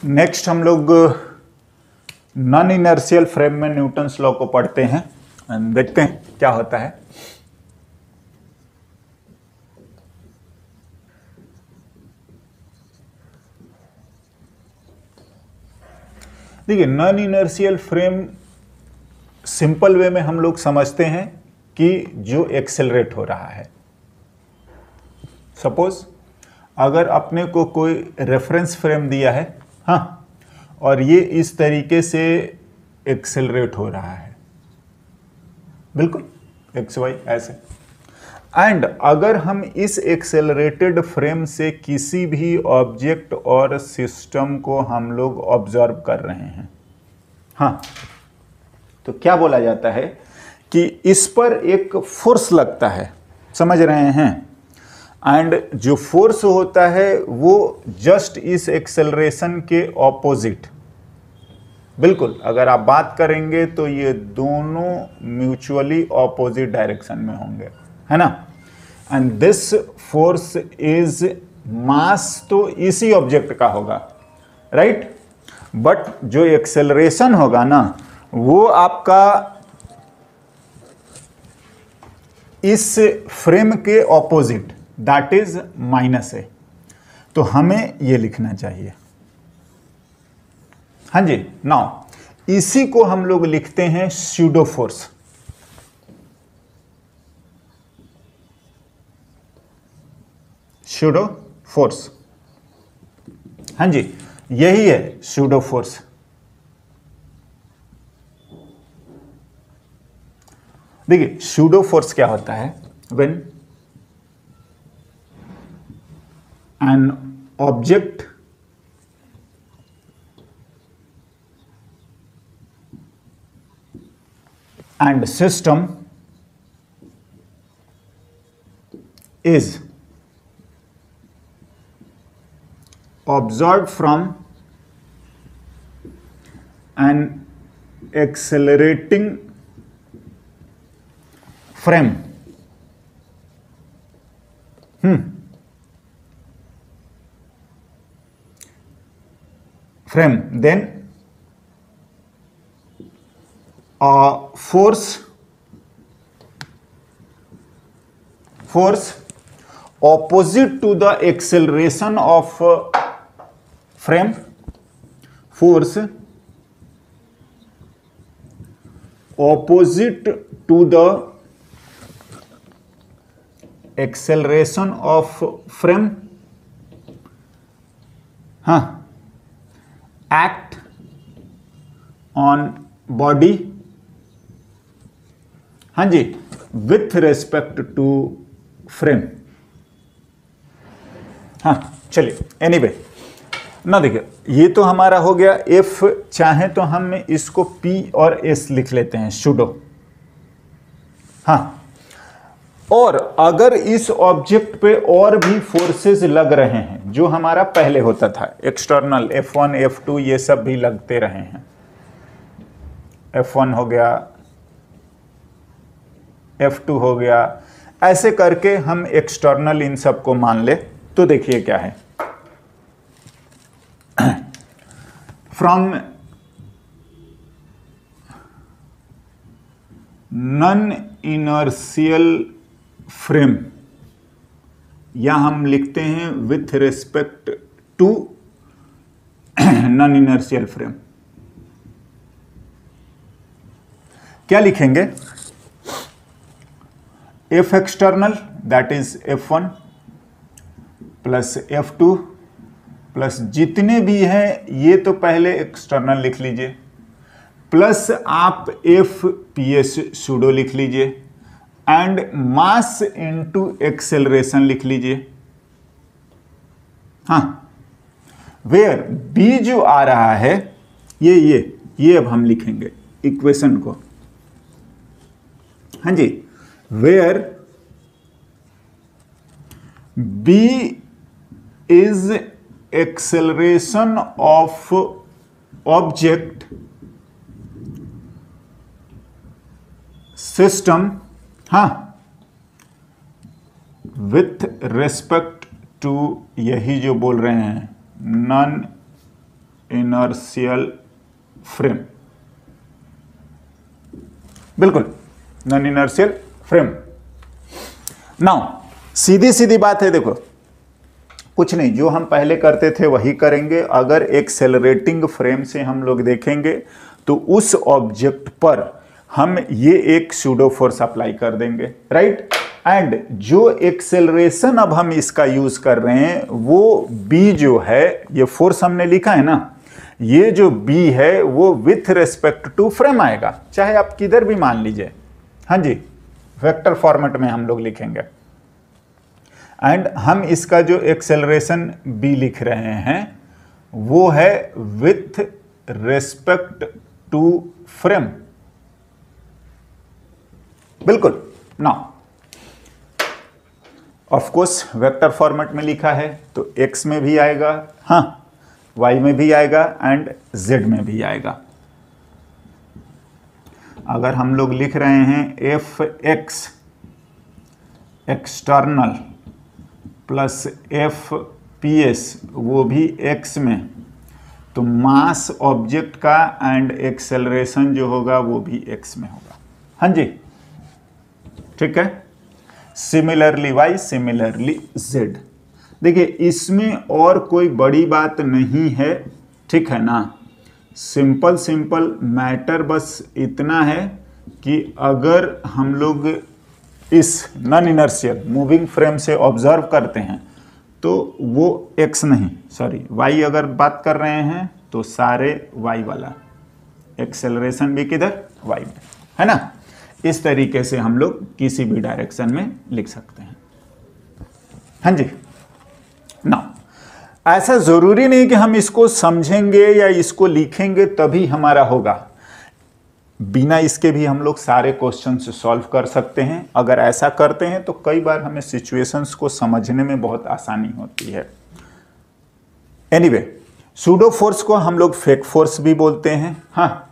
Next हम लोग non inertial frame में न्यूटन्स लॉ को पढ़ते हैं एंड देखते हैं क्या होता है। देखिए, non inertial frame simple way में हम लोग समझते हैं कि जो एक्सेलरेट हो रहा है। सपोज अगर अपने को कोई रेफरेंस फ्रेम दिया है, हाँ, और ये इस तरीके से एक्सेलरेट हो रहा है, बिल्कुल एक्स वाई ऐसे, एंड अगर हम इस एक्सेलरेटेड फ्रेम से किसी भी ऑब्जेक्ट और सिस्टम को हम लोग ऑब्जर्व कर रहे हैं, हाँ, तो क्या बोला जाता है कि इस पर एक फोर्स लगता है, समझ रहे हैं, एंड जो फोर्स होता है वो जस्ट इस एक्सेलरेशन के ऑपोजिट, बिल्कुल अगर आप बात करेंगे तो ये दोनों म्यूचुअली ऑपोजिट डायरेक्शन में होंगे, है ना। And this force is mass, तो इसी ऑब्जेक्ट का होगा, राइट। बट जो एक्सेलरेशन होगा ना वो आपका इस फ्रेम के ऑपोजिट, दैट इज माइनस है। तो हमें ये लिखना चाहिए, हाँ जी। नाउ इसी को हम लोग लिखते हैं स्यूडो फोर्स। स्यूडो फोर्स, हाँ जी, यही है स्यूडो फोर्स। देखिए, स्यूडो फोर्स क्या होता है? When an object and system is observed from an accelerating frame, then force opposite to the acceleration of frame, force opposite to the acceleration of frame, act on body, हाँ जी, with respect to frame. हाँ चलिए, anyway ना, देखिए ये तो हमारा हो गया एफ। चाहे तो हम इसको पी और एस लिख लेते हैं, सूडो, हाँ। और अगर इस ऑब्जेक्ट पे और भी फोर्सेस लग रहे हैं, जो हमारा पहले होता था एक्सटर्नल, F1 F2 ये सब भी लगते रहे हैं, F1 हो गया, F2 हो गया, ऐसे करके हम एक्सटर्नल इन सब को मान ले, तो देखिए क्या है, फ्रॉम नॉन इनर्शियल फ्रेम, या हम लिखते हैं with respect to non inertial frame, क्या लिखेंगे? F external that is F1 plus F2 plus जितने भी हैं ये तो पहले एक्सटर्नल लिख लीजिए, प्लस आप FPS सूडो लिख लीजिए, एंड मास इनटू एक्सेलरेशन लिख लीजिए, हाँ। वेयर B जो आ रहा है ये अब हम लिखेंगे इक्वेशन को, हाँ जी। Where B is acceleration of object system, हाँ, with respect टू, यही जो बोल रहे हैं, नॉन इनर्शियल फ्रेम, बिल्कुल नॉन इनर्शियल फ्रेम। नाउ सीधी सीधी बात है, देखो कुछ नहीं, जो हम पहले करते थे वही करेंगे। अगर एक्सेलरेटिंग फ्रेम से हम लोग देखेंगे तो उस ऑब्जेक्ट पर हम ये एक सूडो फोर्स अप्लाई कर देंगे, राइट। एंड जो एक्सेलरेशन अब हम इसका यूज कर रहे हैं वो बी जो है, ये फोर्स हमने लिखा है ना, ये जो बी है वो विथ रेस्पेक्ट टू फ्रेम आएगा, चाहे आप किधर भी मान लीजिए। हाँ जी, वेक्टर फॉर्मेट में हम लोग लिखेंगे। एंड हम इसका जो एक्सेलरेशन बी लिख रहे हैं वो है विथ रेस्पेक्ट टू फ्रेम, बिल्कुल। Now of course vector format में लिखा है तो एक्स में भी आएगा, हाँ वाई में भी आएगा एंड जेड में भी आएगा। अगर हम लोग लिख रहे हैं F x external plus F P S वो भी एक्स में, तो मास ऑब्जेक्ट का एंड एक्सेलरेशन जो होगा वो भी एक्स में होगा। हाँ जी, ठीक है। Similarly Y, similarly Z. देखिए इसमें और कोई बड़ी बात नहीं है, ठीक है ना। सिंपल सिंपल मैटर बस इतना है कि अगर हम लोग इस नॉन इनर्शियल मूविंग फ्रेम से ऑब्जर्व करते हैं तो वो एक्स नहीं, सॉरी वाई अगर बात कर रहे हैं तो सारे वाई वाला, एक्सेलरेशन भी किधर, वाई में, है ना। इस तरीके से हम लोग किसी भी डायरेक्शन में लिख सकते हैं। हाँ जी। ना ऐसा जरूरी नहीं कि हम इसको समझेंगे या इसको लिखेंगे तभी हमारा होगा, बिना इसके भी हम लोग सारे क्वेश्चन सॉल्व कर सकते हैं। अगर ऐसा करते हैं तो कई बार हमें सिचुएशंस को समझने में बहुत आसानी होती है। एनीवे, सूडो फोर्स को हम लोग फेक फोर्स भी बोलते हैं, हाँ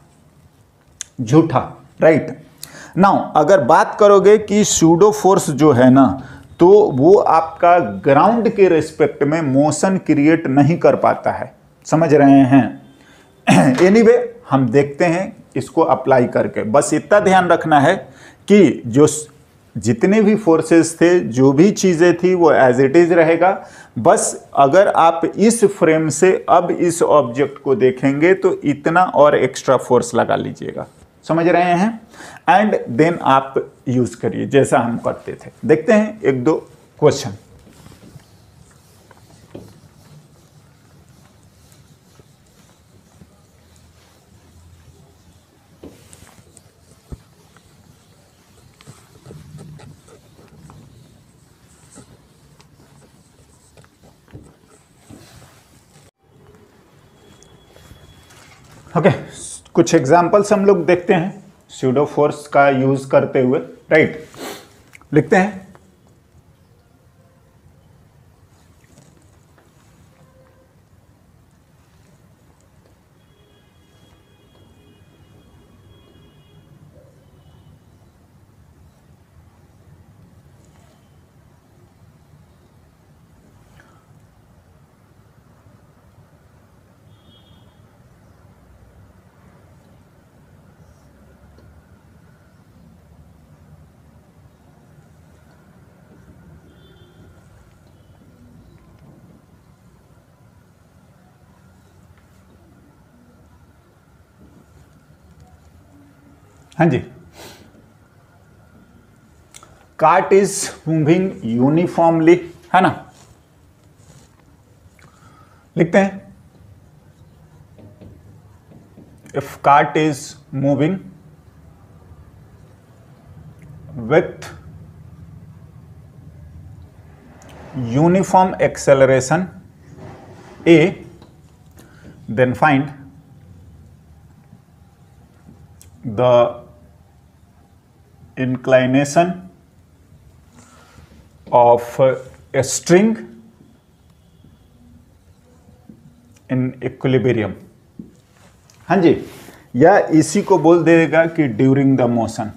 झूठा, राइट। नाउ अगर बात करोगे कि सूडो फोर्स जो है ना तो वो आपका ग्राउंड के रिस्पेक्ट में मोशन क्रिएट नहीं कर पाता है, समझ रहे हैं। एनीवे हम देखते हैं इसको अप्लाई करके। बस इतना ध्यान रखना है कि जो जितने भी फोर्सेस थे, जो भी चीजें थी वो एज इट इज रहेगा। बस अगर आप इस फ्रेम से अब इस ऑब्जेक्ट को देखेंगे तो इतना और एक्स्ट्रा फोर्स लगा लीजिएगा, समझ रहे हैं। एंड देन आप यूज करिए जैसा हम करते थे। देखते हैं एक दो क्वेश्चन। ओके, कुछ एग्जांपल्स हम लोग देखते हैं सूडो फोर्स का यूज करते हुए, राइट। लिखते हैं हाँ जी, कार्ट इज मूविंग यूनिफॉर्मली, है ना। लिखते हैं if cart is moving with uniform acceleration a, then find the inclination of a string in equilibrium। हाँ जी, या इसी को बोल देगा कि during the motion,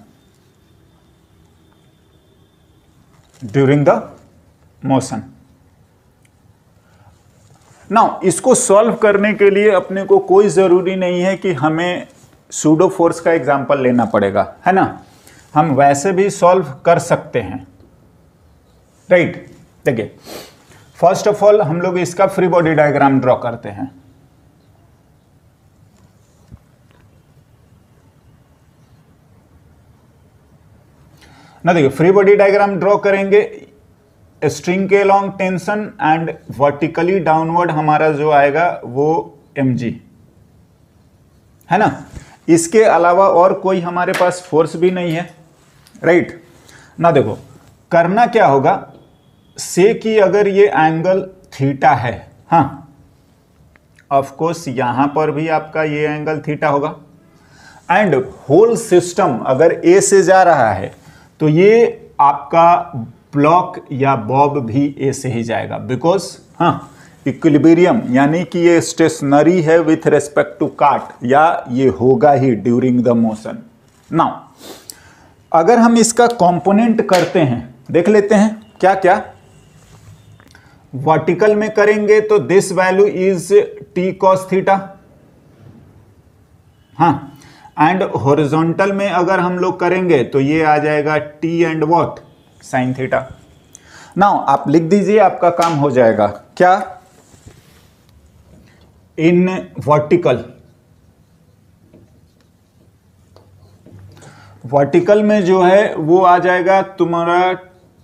during the motion. Now इसको सॉल्व करने के लिए अपने को कोई ज़रूरी नहीं है कि हमें सूडो फोर्स का एग्जाम्पल लेना पड़ेगा, है ना। हम वैसे भी सॉल्व कर सकते हैं, राइट। देखिए फर्स्ट ऑफ ऑल हम लोग इसका फ्री बॉडी डायग्राम ड्रॉ करते हैं। ना देखिए फ्री बॉडी डायग्राम ड्रॉ करेंगे, स्ट्रिंग के long tension and vertically downward हमारा जो आएगा वो mg, है ना। इसके अलावा और कोई हमारे पास फोर्स भी नहीं है, राइट ना। देखो करना क्या होगा, से कि अगर ये एंगल थीटा है, हाँ ऑफ कोर्स यहां पर भी आपका ये एंगल थीटा होगा, एंड होल सिस्टम अगर ए से जा रहा है तो ये आपका ब्लॉक या बॉब भी ए से ही जाएगा, बिकॉज हाँ इक्विलिब्रियम यानी कि ये स्टेशनरी है विथ रेस्पेक्ट टू काट, या ये होगा ही ड्यूरिंग द मोशन। नाउ अगर हम इसका कंपोनेंट करते हैं, देख लेते हैं क्या क्या। वर्टिकल में करेंगे तो this value is T cos theta, हाँ, एंड हॉरिजॉन्टल में अगर हम लोग करेंगे तो ये आ जाएगा T and what sine theta. Now आप लिख दीजिए, आपका काम हो जाएगा क्या। इन वर्टिकल में जो है वो आ जाएगा तुम्हारा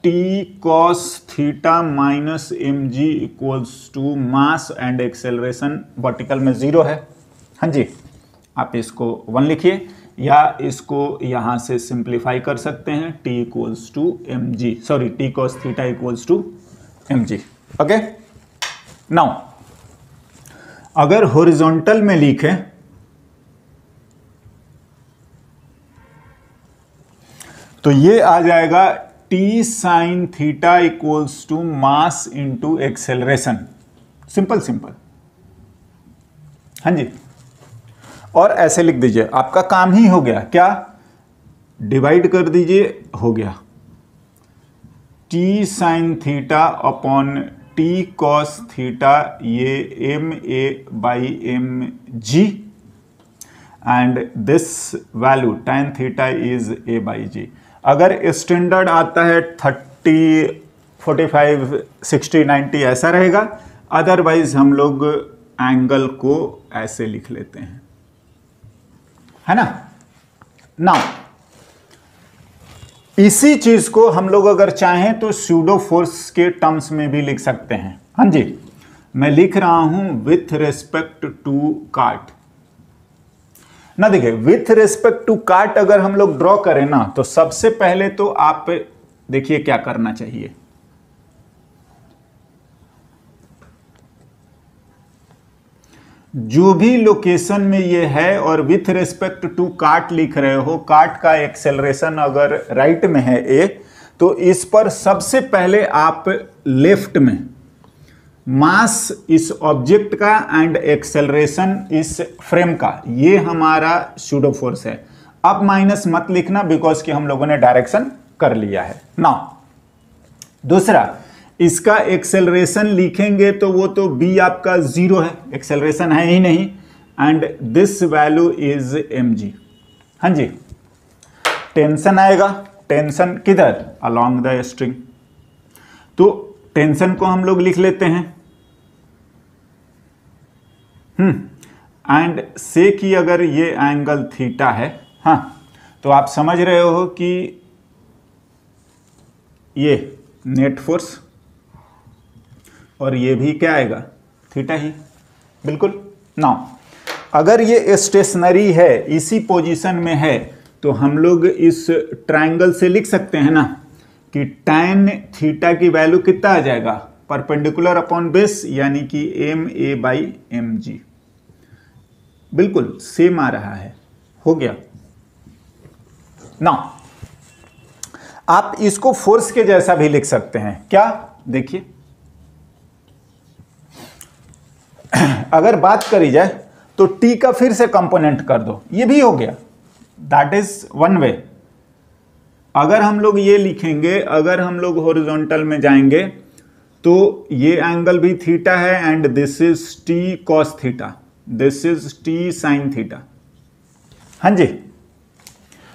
T cos theta minus M G equals to mass and acceleration. Vertical में 0 है, हाँ जी। आप इसको 1 लिखिए या इसको यहां से सिंप्लीफाई कर सकते हैं, T equals to M G, sorry T cos theta equals to M G. Okay now अगर हॉरिजॉन्टल में लिखें तो ये आ जाएगा T sine theta equals to mass into acceleration. Simple simple, हाँ जी। और ऐसे लिख दीजिए, आपका काम ही हो गया क्या, डिवाइड कर दीजिए, हो गया T sine theta upon T cos theta, ये M A by M G, and this value tan theta is A by G. अगर स्टैंडर्ड आता है 30, 45, 60, 90 ऐसा रहेगा, अदरवाइज हम लोग एंगल को ऐसे लिख लेते हैं, है ना। नाउ इसी चीज को हम लोग अगर चाहें तो सूडो फोर्स के टर्म्स में भी लिख सकते हैं, हाँ जी। मैं लिख रहा हूं विथ रेस्पेक्ट टू काट। ना देखिए विथ रेस्पेक्ट टू काट अगर हम लोग ड्रॉ करें ना, तो सबसे पहले तो आप देखिए क्या करना चाहिए। जो भी लोकेशन में ये है और विथ रेस्पेक्ट टू काट लिख रहे हो, काट का एक्सेलरेशन अगर राइट में है ए, तो इस पर सबसे पहले आप लेफ्ट में मास इस ऑब्जेक्ट का एंड एक्सेलरेशन इस फ्रेम का, ये हमारा सूडो फोर्स है। अब माइनस मत लिखना बिकॉज कि हम लोगों ने डायरेक्शन कर लिया है। नाउ दूसरा, इसका एक्सेलरेशन लिखेंगे तो वो तो b आपका 0 है, एक्सेलरेशन है ही नहीं, and this value is mg, हाँ जी। टेंशन आएगा, टेंशन किधर, अलोंग द स्ट्रिंग, तो टेंशन को हम लोग लिख लेते हैं, एंड से कि अगर ये एंगल थीटा है, हाँ, तो आप समझ रहे हो कि ये नेट फोर्स और ये भी क्या आएगा, थीटा ही, बिल्कुल। नाउ अगर ये स्टेशनरी है, इसी पोजीशन में है, तो हम लोग इस ट्रायंगल से लिख सकते हैं ना कि tan थीटा की वैल्यू कितना आ जाएगा, परपेंडिकुलर अपॉन बेस, यानी कि M A by M G, बिल्कुल सेम आ रहा है, हो गया। नाउ आप इसको फोर्स के जैसा भी लिख सकते हैं, क्या, देखिए अगर बात करी जाए तो t का फिर से कंपोनेंट कर दो, ये भी हो गया, दैट इज वन वे। अगर हम लोग ये लिखेंगे, अगर हम लोग हॉरिजॉन्टल में जाएंगे तो ये एंगल भी थीटा है and this is T cos theta, this is T sine theta. हाँ जी,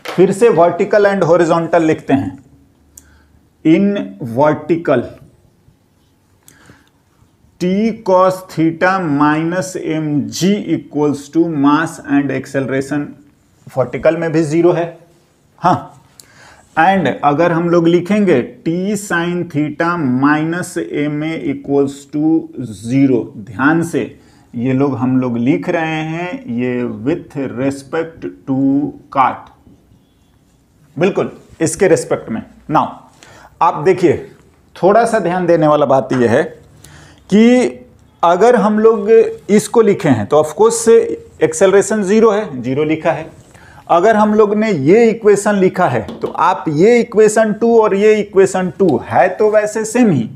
फिर से वर्टिकल एंड हॉरिजॉन्टल लिखते हैं। In vertical T cos theta minus M G equals to mass and acceleration, vertical में भी जीरो है। हाँ, एंड अगर हम लोग लिखेंगे T sine theta minus M A equals to zero, ध्यान से ये लोग हम लोग लिख रहे हैं ये विथ रेस्पेक्ट टू काट, बिल्कुल इसके रेस्पेक्ट में। नाउ आप देखिए, थोड़ा सा ध्यान देने वाला बात यह है कि अगर हम लोग इसको लिखे हैं तो ऑफकोर्स एक्सेलरेशन जीरो है, जीरो लिखा है। अगर हम लोग ने ये इक्वेशन लिखा है तो आप ये इक्वेशन 2 और ये इक्वेशन 2 है तो वैसे सेम ही,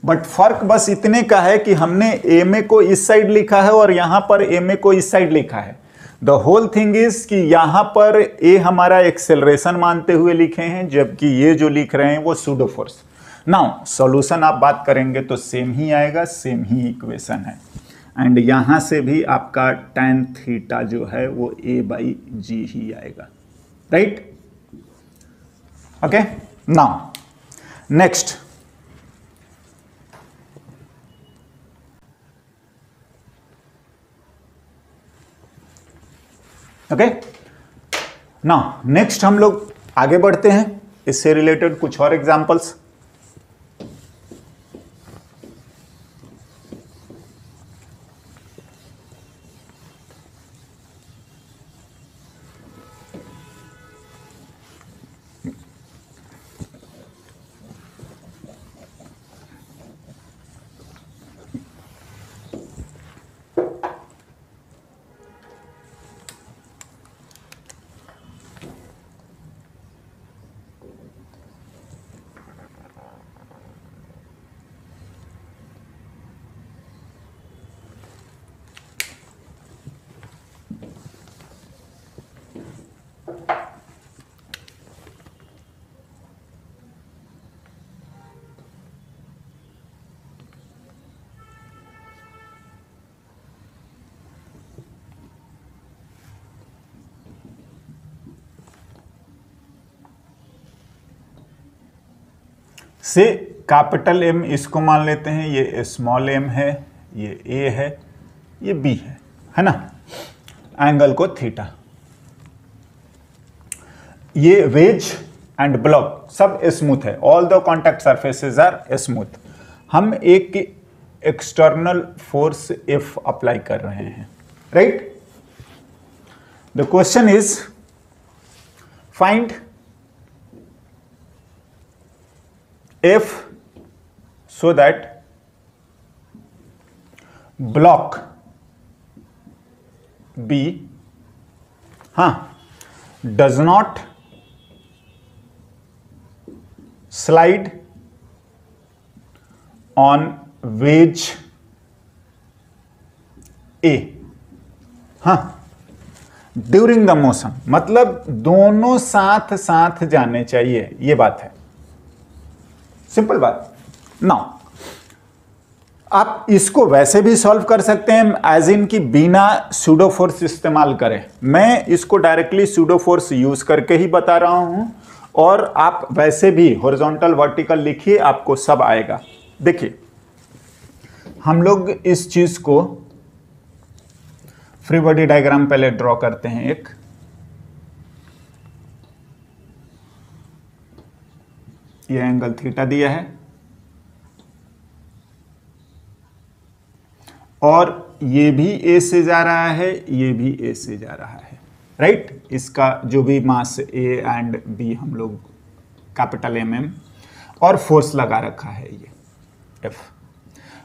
बट फर्क बस इतने का है कि हमने एम ए को इस साइड लिखा है और यहां पर एम ए को इस साइड लिखा है। द होल थिंग इज कि यहां पर ए हमारा एक्सेलरेशन मानते हुए लिखे हैं, जबकि ये जो लिख रहे हैं वो सूडो फोर्स। नाउ सॉल्यूशन आप बात करेंगे तो सेम ही आएगा, सेम ही इक्वेशन है, एंड यहां से भी आपका tan थीटा जो है वो a बाई जी ही आएगा, right? Okay, now next, okay, now next हम लोग आगे बढ़ते हैं, इससे रिलेटेड कुछ और एग्जांपल्स। से कैपिटल एम इसको मान लेते हैं, ये स्मॉल एम है, ये ए है, ये बी है ना, एंगल को थीटा। ये वेज एंड ब्लॉक सब स्मूथ है, all the contact surfaces are smooth. हम एक एक्सटर्नल फोर्स एफ अप्लाई कर रहे हैं, right? The question is find F so that block B does not slide on wedge A during the motion, मतलब दोनों साथ साथ जाने चाहिए, ये बात है, सिंपल बात। नाउ आप इसको वैसे भी सॉल्व कर सकते हैं एज इन कि बिना सूडो फोर्स इस्तेमाल करें। मैं इसको डायरेक्टली सूडो फोर्स यूज करके ही बता रहा हूं, और आप वैसे भी हॉरिजॉन्टल वर्टिकल लिखिए, आपको सब आएगा। देखिए, हम लोग इस चीज को फ्री बॉडी डायग्राम पहले ड्रॉ करते हैं। एक ये एंगल थीटा दिया है और ये भी ए से जा रहा है, ये भी ए से जा रहा है, राइट? इसका जो भी मास ए एंड बी हम लोग कैपिटल एम और फोर्स लगा रखा है ये एफ।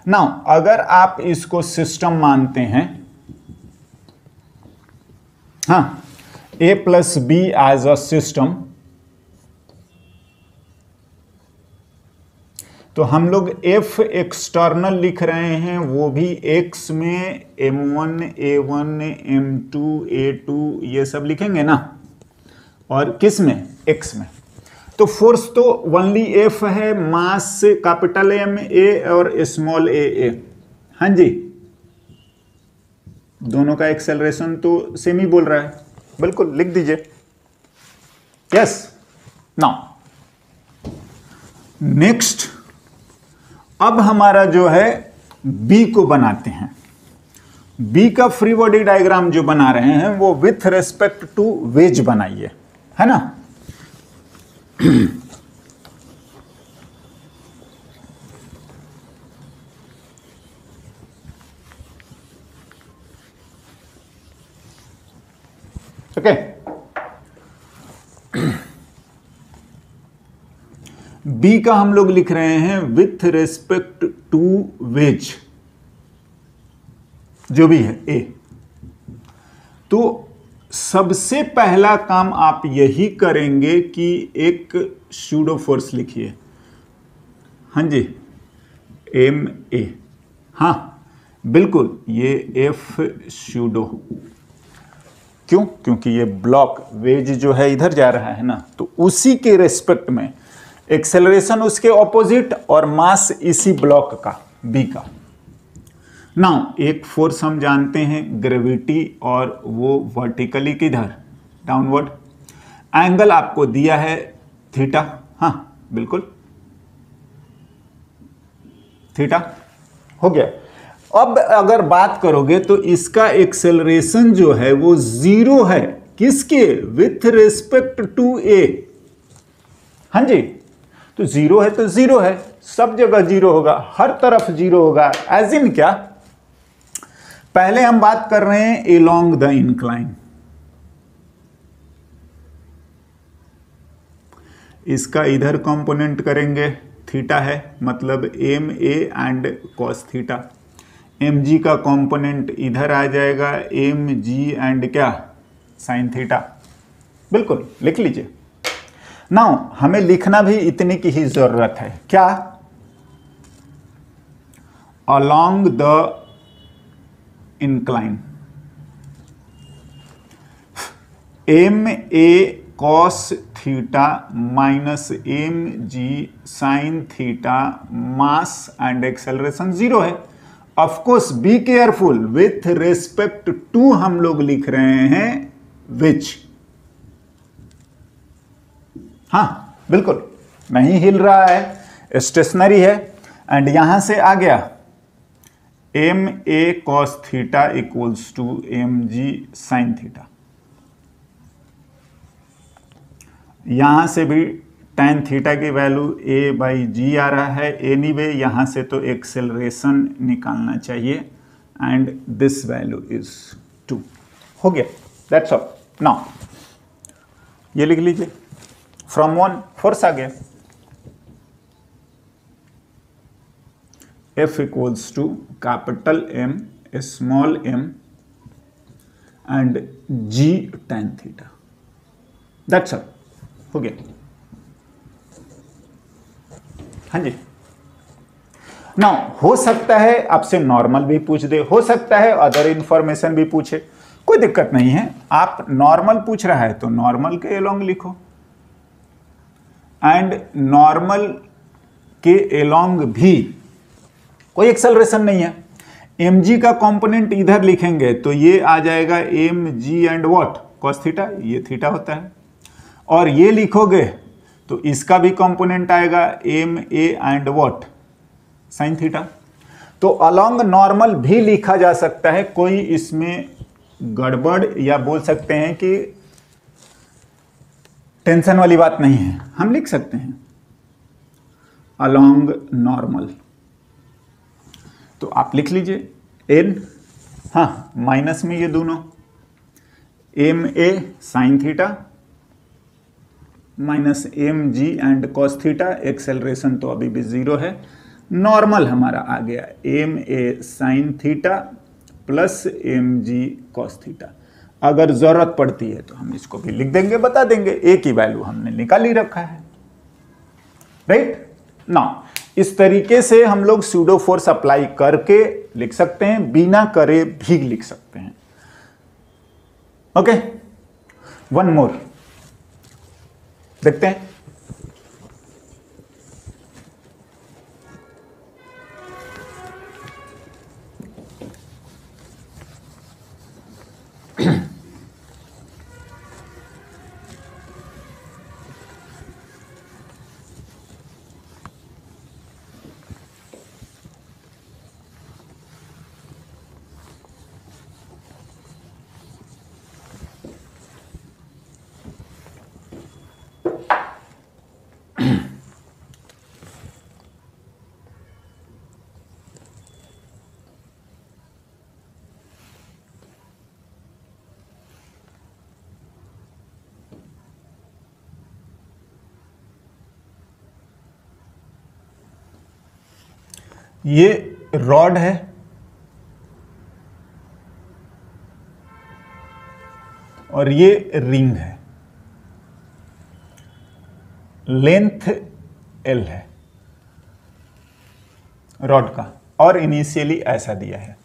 नाउ अगर आप इसको सिस्टम मानते हैं, A plus B as a system, तो हम लोग एफ एक्सटर्नल लिख रहे हैं, वो भी एक्स में m1 a1 m2 a2 ये सब लिखेंगे ना, और किस में? एक्स में। तो फोर्स तो ओनली एफ है, मास से कैपिटल एम ए और स्मॉल ए। हाँ जी, दोनों का एक्सेलरेशन तो सेम ही बोल रहा है, बिल्कुल लिख दीजिए। यस, नाउ नेक्स्ट अब हमारा जो है बी को बनाते हैं। बी का फ्री बॉडी डायग्राम जो बना रहे हैं वो विथ रेस्पेक्ट टू वेज बनाइए, है ना। ओके, बी का हम लोग लिख रहे हैं विथ रेस्पेक्ट टू वेज, जो भी है ए। तो सबसे पहला काम आप यही करेंगे कि एक सूडो फोर्स लिखिए। हाँ जी, एम ए, हाँ बिल्कुल, ये एफ सूडो। क्यों? क्योंकि ये ब्लॉक वेज जो है इधर जा रहा है ना, तो उसी के रेस्पेक्ट में एक्सेलरेशन उसके ऑपोजिट और मास इसी ब्लॉक का बी का। नाउ एक फोर्स हम जानते हैं ग्रेविटी, और वो वर्टिकली किधर, डाउनवर्ड। एंगल आपको दिया है थीटा, हाँ बिल्कुल थीटा, हो गया। अब अगर बात करोगे तो इसका एक्सेलरेशन जो है वो जीरो है, किसके, विथ रिस्पेक्ट टू ए। हाँ जी, तो जीरो है तो जीरो है, सब जगह जीरो होगा, हर तरफ जीरो होगा। एज इन क्या, पहले हम बात कर रहे हैं एलोंग द इंक्लाइन। इसका इधर कंपोनेंट करेंगे, थीटा है, मतलब M A and cos theta. M G का कंपोनेंट इधर आ जाएगा, एम जी एंड क्या, साइन थीटा। बिल्कुल लिख लीजिए। नाउ हमें लिखना भी इतनी की ही जरूरत है, क्या, along the incline M A cos theta minus M G sine theta, mass and acceleration zero है। Of course be careful, with respect to हम लोग लिख रहे हैं विच। हाँ बिल्कुल, नहीं हिल रहा है, स्टेशनरी है। एंड यहां से आ गया M A cos theta equals to M G sine theta. यहां से भी tan थीटा की वैल्यू a बाई जी आ रहा है। एनीवे यहां से तो एक्सेलरेशन निकालना चाहिए, एंड दिस वैल्यू इज 2। हो गया, दैट्स ऑल। नाउ ये लिख लीजिए, फ्रॉम वन फोर्स आ गया, F equals to capital M small m and G tan theta. That's all, हो गया। हाँ जी, नाउ हो सकता है आपसे नॉर्मल भी पूछ दे, हो सकता है अदर इंफॉर्मेशन भी पूछे, कोई दिक्कत नहीं है। आप नॉर्मल पूछ रहा है तो नॉर्मल के एलोंग लिखो, एंड नॉर्मल के एलोंग भी कोई एक्सेलरेशन नहीं है। एम जी का कंपोनेंट इधर लिखेंगे तो ये आ जाएगा M G and what, cos theta, ये थीटा होता है। और ये लिखोगे तो इसका भी कंपोनेंट आएगा M A and what, sine theta. तो अलोंग नॉर्मल भी लिखा जा सकता है, कोई इसमें गड़बड़ या बोल सकते हैं कि टेंशन वाली बात नहीं है, हम लिख सकते हैं अलोंग नॉर्मल। तो आप लिख लीजिए एन, हाँ माइनस में ये दोनों, M A sine theta minus M G and cos theta. Acceleration तो अभी भी जीरो है। नॉर्मल हमारा आ गया M A sine theta plus M G cos theta. अगर जरूरत पड़ती है तो हम इसको भी लिख देंगे, बता देंगे, ए की वैल्यू हमने निकाल ही रखा है, राइट। नाउ इस तरीके से हम लोग सूडो फोर्स अप्लाई करके लिख सकते हैं, बिना करे भी लिख सकते हैं। ओके, वन मोर देखते हैं। ये रॉड है और ये रिंग है, लेंथ L है रॉड का, और इनिशियली ऐसा दिया है।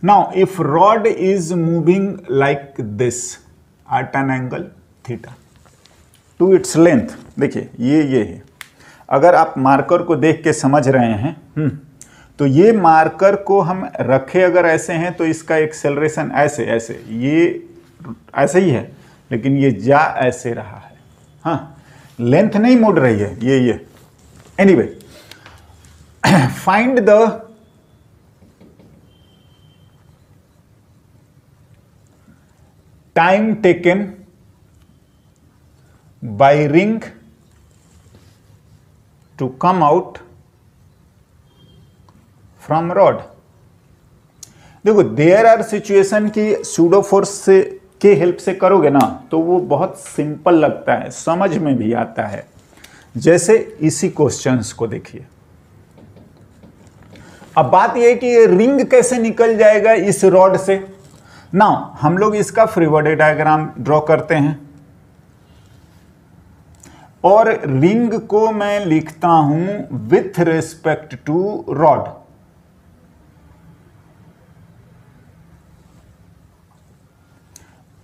Now if rod is moving like this eight an angle theta two its length, देखिए ये है, अगर आप मार्कर को देख के समझ रहे हैं तो ये मार्कर को हम रखे अगर ऐसे हैं तो इसका एक्सेलरेशन ऐसे ऐसे, ये ऐसे ही है, लेकिन ये जा ऐसे रहा है, हाँ लेंथ नहीं मुड़ रही है, ये anyway find the time taken by ring to come out from rod. देखो देयर आर सिचुएशन की सूडो फोर्स से के हेल्प से करोगे ना तो वो बहुत सिंपल लगता है, समझ में भी आता है। जैसे इसी क्वेश्चंस को देखिए, अब बात यह है कि ये रिंग कैसे निकल जाएगा इस रॉड से। नाउ हम लोग इसका फ्री बॉडी डायग्राम ड्रॉ करते हैं और रिंग को मैं लिखता हूं विथ रिस्पेक्ट टू रॉड।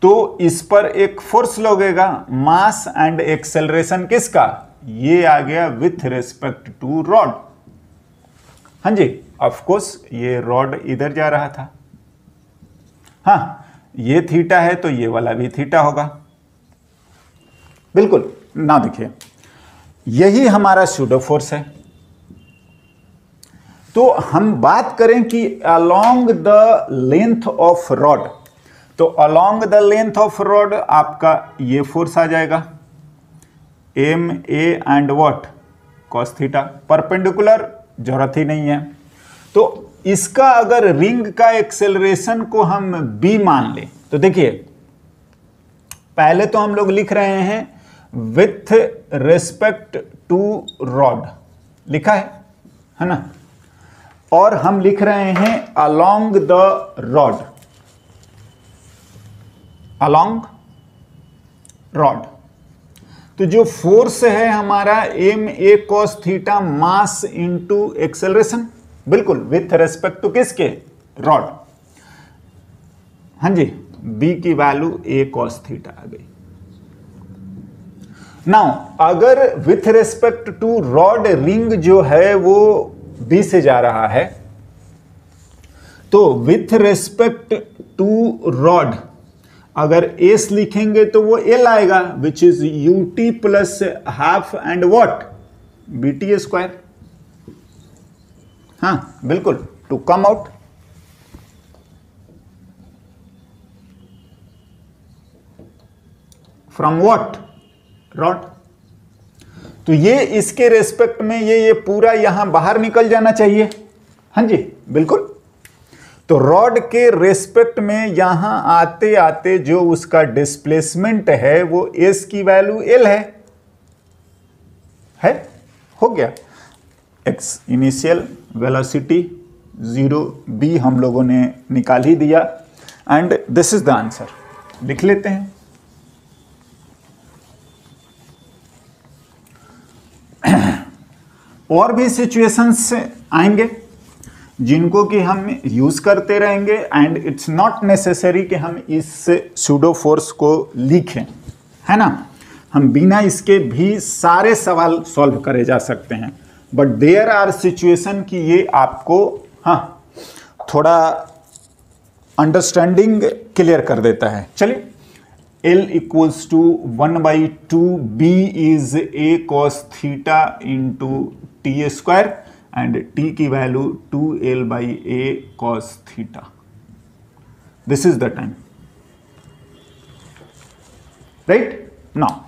तो इस पर एक फोर्स लगेगा, मास एंड एक्सेलरेशन किसका, ये आ गया विथ रिस्पेक्ट टू रॉड। हाँ जी, ऑफ कोर्स ये रॉड इधर जा रहा था, हाँ ये थीटा है तो ये वाला भी थीटा होगा, बिल्कुल ना। देखिए यही हमारा सूडो फोर्स है। तो हम बात करें कि along the length of rod, तो along the length of rod आपका ये फोर्स आ जाएगा M A and what cos theta, perpendicular जरूरत ही नहीं है। तो इसका अगर रिंग का एक्सेलरेशन को हम b मान लें तो देखिए पहले तो हम लोग लिख रहे हैं विथ रिस्पेक्ट टू रॉड, लिखा है ना, और हम लिख रहे हैं along the rod, along rod. तो जो फोर्स है हमारा M A cos theta mass into acceleration, बिल्कुल विथ रेस्पेक्ट टू किसके, रॉड। हाँ जी, बी की वैल्यू ए कॉस थीटा आ गई। नाउ अगर with respect to rod ring जो है वो बी से जा रहा है तो विथ रेस्पेक्ट टू रॉड अगर एस लिखेंगे तो वो एल आएगा, which is U T plus half and what B T square. हाँ बिल्कुल, to come out. From what, rod. तो ये इसके रेस्पेक्ट में ये पूरा यहां बाहर निकल जाना चाहिए। हाँ जी बिल्कुल। तो रॉड के रेस्पेक्ट में यहां आते आते जो उसका डिस्प्लेसमेंट है वो एस की वैल्यू एल है हो गया। एक्स इनिशियल वेलोसिटी 0 बी हम लोगों ने निकाल ही दिया and this is the answer. लिख लेते हैं। और भी सिचुएशंस आएंगे जिनको कि हम यूज करते रहेंगे एंड इट्स नॉट नेसेसरी कि हम इस सूडो फोर्स को लिखें, है ना। हम बिना इसके भी सारे सवाल सॉल्व करे जा सकते हैं, बट देयर आर सिचुएशन कि ये आपको हाँ थोड़ा अंडरस्टैंडिंग क्लियर कर देता है। चलिए, L equals to 1/2 B is a cos theta into T square and t की value 2L/a cos theta. This is the time, right. Now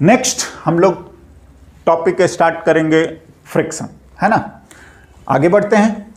next हम लोग टॉपिक स्टार्ट करेंगे फ्रिक्शन, है ना। आगे बढ़ते हैं।